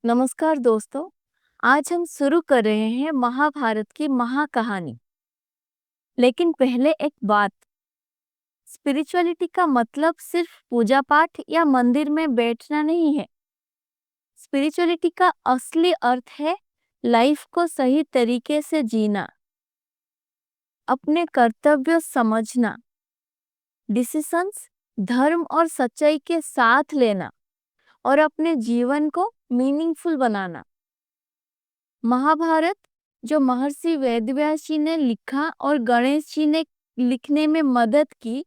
नमस्कार दोस्तों। आज हम शुरू कर रहे हैं महाभारत की महाकहानी। लेकिन पहले एक बात, स्पिरिचुअलिटी का मतलब सिर्फ पूजा पाठ या मंदिर में बैठना नहीं है। स्पिरिचुअलिटी का असली अर्थ है लाइफ को सही तरीके से जीना, अपने कर्तव्य समझना, डिसीजंस धर्म और सच्चाई के साथ लेना और अपने जीवन को मीनिंगफुल बनाना। महाभारत जो महर्षि वेदव्यास जी ने लिखा और गणेश जी ने लिखने में मदद की,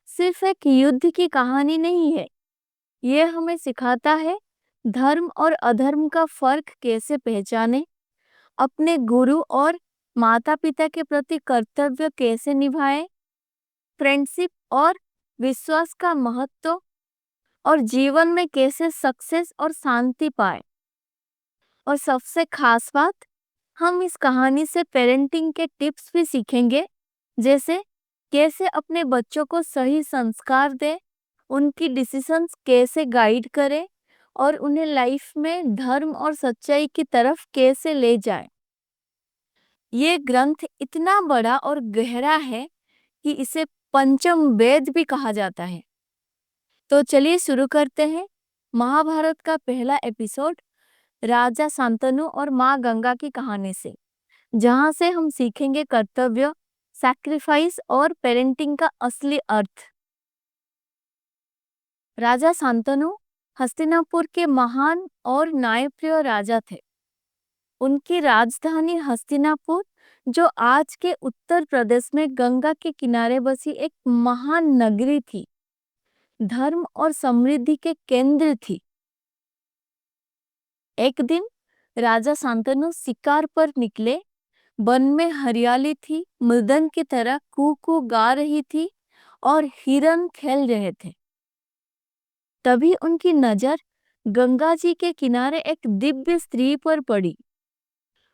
सिर्फ एक युद्ध की कहानी नहीं है। यह हमें सिखाता है धर्म और अधर्म का फर्क कैसे पहचाने, अपने गुरु और माता पिता के प्रति कर्तव्य कैसे निभाएं, फ्रेंडशिप और विश्वास का महत्व और जीवन में कैसे सक्सेस और शांति पाए। और सबसे खास बात, हम इस कहानी से पेरेंटिंग के टिप्स भी सीखेंगे, जैसे कैसे अपने बच्चों को सही संस्कार दें, उनकी डिसीजंस कैसे गाइड करें और उन्हें लाइफ में धर्म और सच्चाई की तरफ कैसे ले जाएं। ये ग्रंथ इतना बड़ा और गहरा है कि इसे पंचम वेद भी कहा जाता है। तो चलिए शुरू करते हैं महाभारत का पहला एपिसोड, राजा शांतनु और माँ गंगा की कहानी से, जहां से हम सीखेंगे कर्तव्य, सैक्रिफाइस और पेरेंटिंग का असली अर्थ। राजा शांतनु हस्तिनापुर के महान और न्यायप्रिय राजा थे। उनकी राजधानी हस्तिनापुर, जो आज के उत्तर प्रदेश में गंगा के किनारे बसी एक महान नगरी थी, धर्म और समृद्धि के केंद्र थी। एक दिन राजा शांतनु शिकार पर निकले। वन में हरियाली थी, मृदंग की तरह कू कू गा रही थी और हिरन खेल रहे थे। तभी उनकी नजर गंगा जी के किनारे एक दिव्य स्त्री पर पड़ी।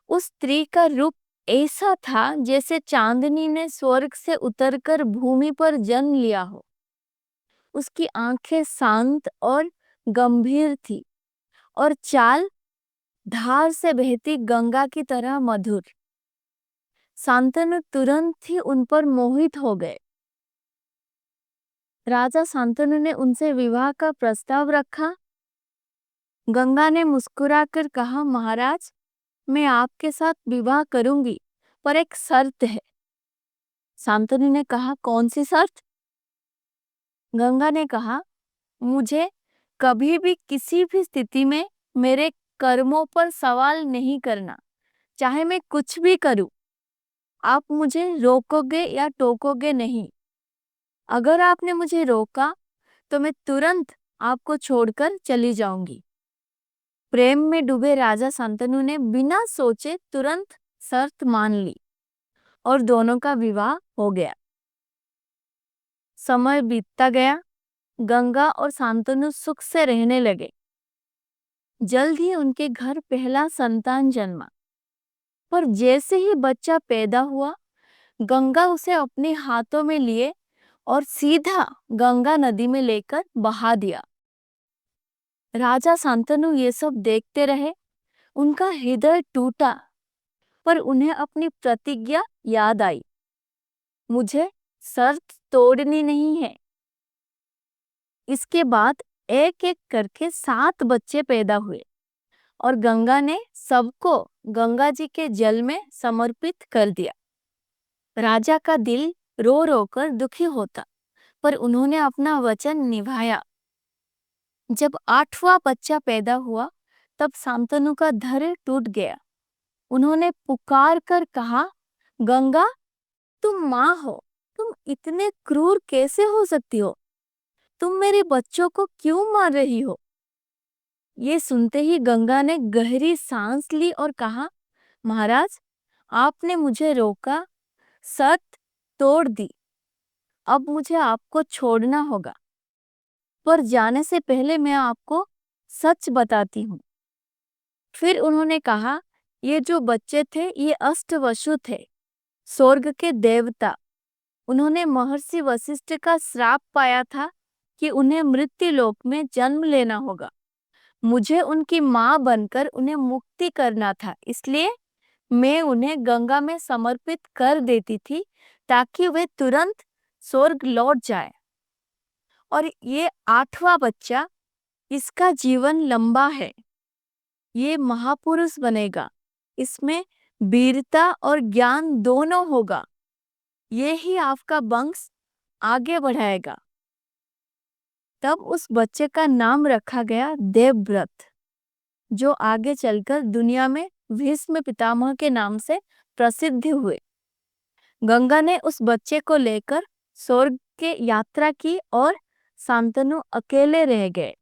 उस स्त्री का रूप ऐसा था जैसे चांदनी ने स्वर्ग से उतरकर भूमि पर जन्म लिया हो। उसकी आंखें शांत और गंभीर थी और चाल धार से बहती गंगा की तरह मधुर। शांतनु तुरंत ही उन पर मोहित हो गए। राजा शांतनु ने उनसे विवाह का प्रस्ताव रखा। गंगा ने मुस्कुराकर कहा, महाराज, मैं आपके साथ विवाह करूंगी, पर एक शर्त है। शांतनु ने कहा, कौन सी शर्त? गंगा ने कहा, मुझे कभी भी किसी भी स्थिति में मेरे कर्मों पर सवाल नहीं करना, चाहे मैं कुछ भी करूं। आप मुझे रोकोगे या टोकोगे नहीं। अगर आपने मुझे रोका तो मैं तुरंत आपको छोड़कर चली जाऊंगी। प्रेम में डूबे राजा शांतनु ने बिना सोचे तुरंत शर्त मान ली और दोनों का विवाह हो गया। समय बीतता गया। गंगा और शांतनु सुख से रहने लगे। जल्द ही उनके घर पहला संतान जन्मा। पर जैसे ही बच्चा पैदा हुआ, गंगा उसे अपने हाथों में लिए और सीधा गंगा नदी में लेकर बहा दिया। राजा शांतनु ये सब देखते रहे। उनका हृदय टूटा, पर उन्हें अपनी प्रतिज्ञा याद आई। मुझे शर्त तोड़नी नहीं है। इसके बाद एक एक करके 7 बच्चे पैदा हुए और गंगा ने सबको गंगा जी के जल में समर्पित कर दिया। राजा का दिल रो रो कर दुखी होता, पर उन्होंने अपना वचन निभाया। जब 8वां बच्चा पैदा हुआ, तब शांतनु का धैर्य टूट गया। उन्होंने पुकार कर कहा, गंगा, तुम माँ हो, तुम इतने क्रूर कैसे हो सकती हो? तुम मेरे बच्चों को क्यों मार रही हो? ये सुनते ही गंगा ने गहरी सांस ली और कहा, महाराज, आपने मुझे रोका, शर्त तोड़ दी। अब मुझे आपको छोड़ना होगा, पर जाने से पहले मैं आपको सच बताती हूँ। फिर उन्होंने कहा, ये जो बच्चे थे ये अष्टवसु थे, स्वर्ग के देवता। उन्होंने महर्षि वशिष्ठ का श्राप पाया था कि उन्हें मृत्यु लोक में जन्म लेना होगा। मुझे उनकी माँ बनकर उन्हें मुक्ति करना था, इसलिए मैं उन्हें गंगा में समर्पित कर देती थी ताकि वे तुरंत स्वर्ग लौट जाए। और ये 8वां बच्चा, इसका जीवन लंबा है, ये महापुरुष बनेगा, इसमें वीरता और ज्ञान दोनों होगा, ये ही आपका वंश आगे बढ़ाएगा। तब उस बच्चे का नाम रखा गया देवव्रत, जो आगे चलकर दुनिया में भीष्म पितामह के नाम से प्रसिद्ध हुए। गंगा ने उस बच्चे को लेकर स्वर्ग के यात्रा की और शांतनु अकेले रह गए।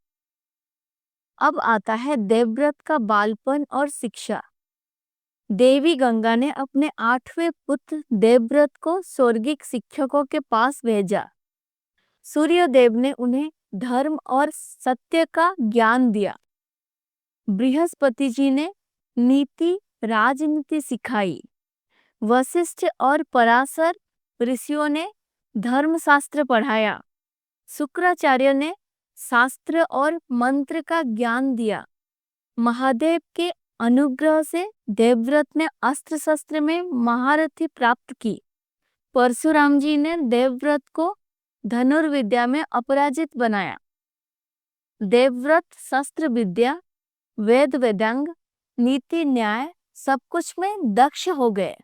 अब आता है देवव्रत का बालपन और शिक्षा। देवी गंगा ने अपने 8वें पुत्र देवव्रत को स्वर्गिक शिक्षकों के पास भेजा। सूर्यदेव ने उन्हें धर्म और सत्य का ज्ञान दिया। बृहस्पति जी ने नीति राजनीति सिखाई। वशिष्ठ और पराशर ऋषियों ने धर्मशास्त्र पढ़ाया। शुक्राचार्य ने शास्त्र और मंत्र का ज्ञान दिया। महादेव के अनुग्रह से देवव्रत ने अस्त्र शस्त्र में महारथी प्राप्त की। परशुराम जी ने देवव्रत को धनुर्विद्या में अपराजित बनाया। देवव्रत शस्त्र विद्या, वेद वेदांग, नीति न्याय सब कुछ में दक्ष हो गए।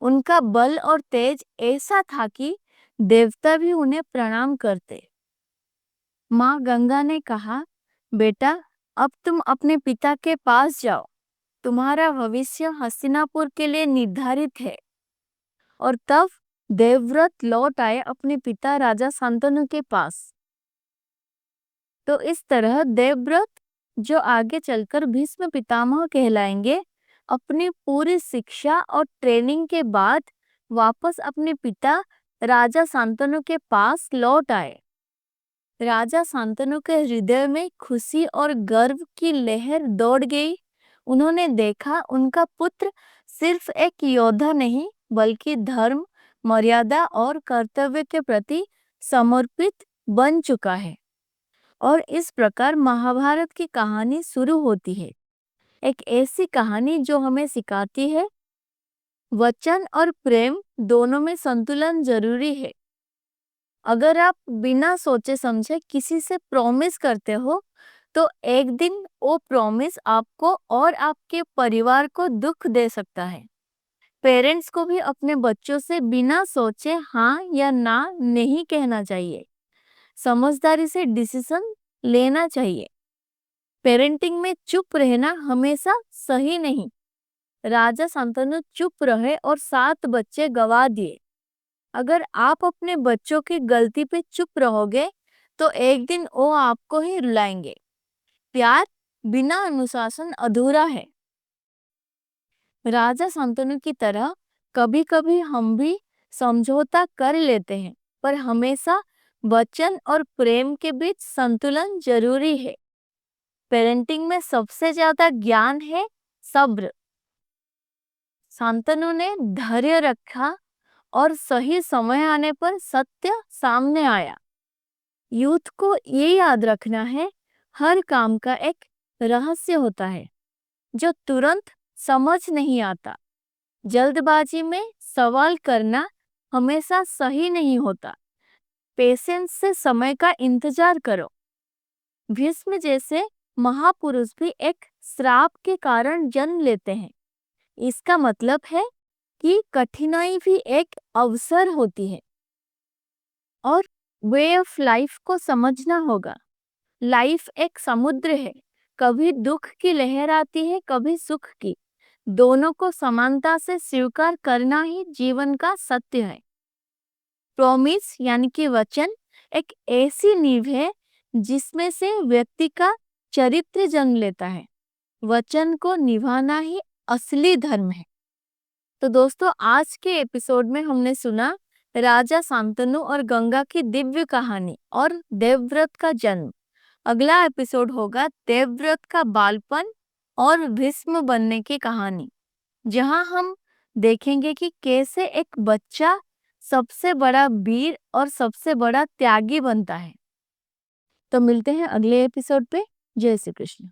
उनका बल और तेज ऐसा था कि देवता भी उन्हें प्रणाम करते। माँ गंगा ने कहा, बेटा अब तुम अपने पिता के पास जाओ, तुम्हारा भविष्य हस्तिनापुर के लिए निर्धारित है। और तब देवव्रत लौट आए अपने पिता राजा शांतनु के पास। तो इस तरह देवव्रत, जो आगे चलकर भीष्म पितामह कहलाएंगे, अपनी पूरी शिक्षा और ट्रेनिंग के बाद वापस अपने पिता राजा शांतनु के पास लौट आए। राजा शांतनु के हृदय में खुशी और गर्व की लहर दौड़ गई। उन्होंने देखा उनका पुत्र सिर्फ एक योद्धा नहीं, बल्कि धर्म, मर्यादा और कर्तव्य के प्रति समर्पित बन चुका है। और इस प्रकार महाभारत की कहानी शुरू होती है। एक ऐसी कहानी जो हमें सिखाती है वचन और प्रेम दोनों में संतुलन जरूरी है। अगर आप बिना सोचे समझे किसी से प्रॉमिस करते हो, तो एक दिन वो प्रॉमिस आपको और आपके परिवार को दुख दे सकता है। पेरेंट्स को भी अपने बच्चों से बिना सोचे हाँ या ना नहीं कहना चाहिए। समझदारी से डिसीजन लेना चाहिए। पेरेंटिंग में चुप रहना हमेशा सही नहीं। राजा शांतनु चुप रहे और 7 बच्चे गवा दिए। अगर आप अपने बच्चों की गलती पे चुप रहोगे, तो एक दिन वो आपको ही रुलाएंगे। प्यार बिना अनुशासन अधूरा है। राजा शांतनु की तरह कभी कभी हम भी समझौता कर लेते हैं, पर हमेशा वचन और प्रेम के बीच संतुलन जरूरी है। पेरेंटिंग में सबसे ज्यादा ज्ञान है सब्र। शांतनु ने धैर्य रखा और सही समय आने पर सत्य सामने आया। यूथ को ये याद रखना है, हर काम का एक रहस्य होता है जो तुरंत समझ नहीं आता। जल्दबाजी में सवाल करना हमेशा सही नहीं होता। पेशेंस से समय का इंतजार करो। भीष्म जैसे महापुरुष भी एक श्राप के कारण जन्म लेते हैं। इसका मतलब है कि कठिनाई भी एक अवसर होती है और वे ऑफ लाइफ को समझना होगा। लाइफ एक समुद्र है, कभी दुख की लहर आती है, कभी सुख की। दोनों को समानता से स्वीकार करना ही जीवन का सत्य है। प्रॉमिस यानी कि वचन एक ऐसी नींव है जिसमें से व्यक्ति का चरित्र जन्म लेता है। वचन को निभाना ही असली धर्म है। तो दोस्तों, आज के एपिसोड में हमने सुना राजा शांतनु और गंगा की दिव्य कहानी और देवव्रत का जन्म। अगला एपिसोड होगा देवव्रत का बालपन और भीष्म बनने की कहानी, जहां हम देखेंगे कि कैसे एक बच्चा सबसे बड़ा वीर और सबसे बड़ा त्यागी बनता है। तो मिलते हैं अगले एपिसोड पे। जय श्री कृष्ण।